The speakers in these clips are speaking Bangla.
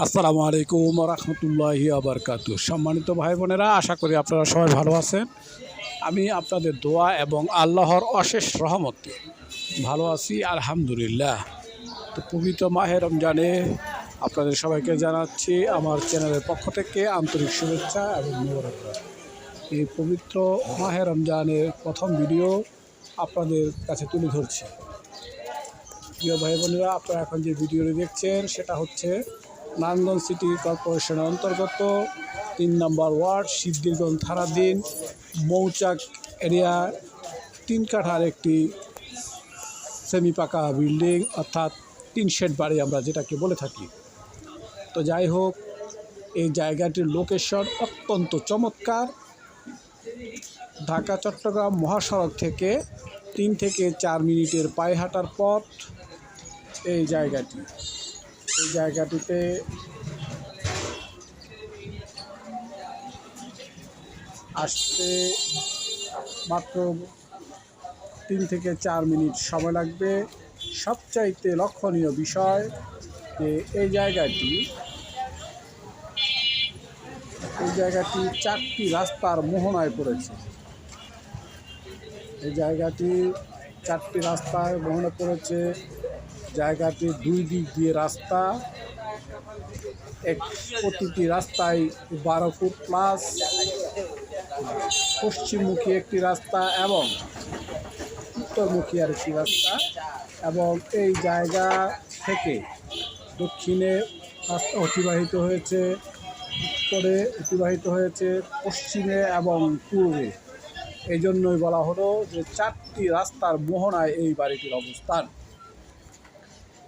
আসসালামু আলাইকুম রহমতুল্লাহি আবরকাতু। সম্মানিত ভাই বোনেরা, আশা করি আপনারা সবাই ভালো আছেন। আমি আপনাদের দোয়া এবং আল্লাহর অশেষ রহমতে ভালো আছি, আলহামদুলিল্লাহ। তো পবিত্র মাহে রমজানে আপনাদের সবাইকে জানাচ্ছি আমার চ্যানেলের পক্ষ থেকে আন্তরিক শুভেচ্ছা এবং মোবারকবাদ। এই পবিত্র মাহে রমজানের প্রথম ভিডিও আপনাদের কাছে তুলে ধরছি। প্রিয় ভাই বোনেরা, আপনারা এখন যে ভিডিওটি দেখছেন সেটা হচ্ছে নারায়ণগঞ্জ সিটি কর্পোরেশনের অন্তর্গত ৩ নম্বর ওয়ার্ড সিদ্ধিরগঞ্জ থানাধীন মৌচাক এরিয়া ৩ কাঠার একটি সেমি পাকা বিল্ডিং, অর্থাৎ ৩ শেড বাড়ি আমরা যেটাকে বলে থাকি। তো যাই হোক, এই জায়গাটির লোকেশন অত্যন্ত চমৎকার। ঢাকা চট্টগ্রাম মহাসড়ক থেকে ৩ থেকে ৪ মিনিটের পায়ে হাঁটার পথ এই জায়গাটিতে আসতে মাত্র ৩ থেকে ৪ মিনিট সময় লাগবে। সবচাইতে লক্ষণীয় বিষয় যে এই জায়গাটি ৪টি রাস্তার মোহনায় পড়েছে। এই জায়গাটি ৪টি রাস্তায় মোহনা পড়েছে। জায়গাটি ২ দিক দিয়ে রাস্তা, প্রতিটি রাস্তায় ১২ ফুট প্লাস, পশ্চিমমুখী একটি রাস্তা এবং উত্তরমুখী আরেকটি রাস্তা, এবং এই জায়গা থেকে দক্ষিণে রাস্তা অতিবাহিত হয়েছে, উত্তরে অতিবাহিত হয়েছে, পশ্চিমে এবং পূর্বে। এই জন্যই বলা হলো যে ৪টি রাস্তার মোহনায় এই বাড়িটির অবস্থান।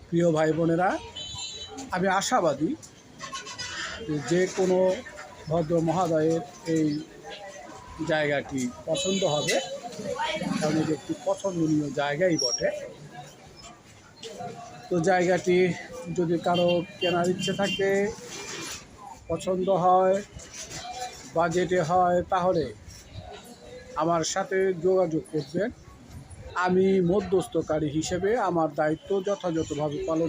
প্রিয় ভাই বোনেরা, আমি আশাবাদী যে কোনো ভদ্র মহোদয়ের এই জায়গাটি পছন্দ হবে, কারণ এটি একটি পছন্দনীয় জায়গাই বটে। তো জায়গাটি যদি কারো কেনার ইচ্ছে থাকে, পছন্দ হয়, বাজেটে হয়, তাহলে আমার সাথে যোগাযোগ করবেন। আমি মধ্যস্থকারী হিসেবে আমার দায়িত্ব যথাযথভাবে পালন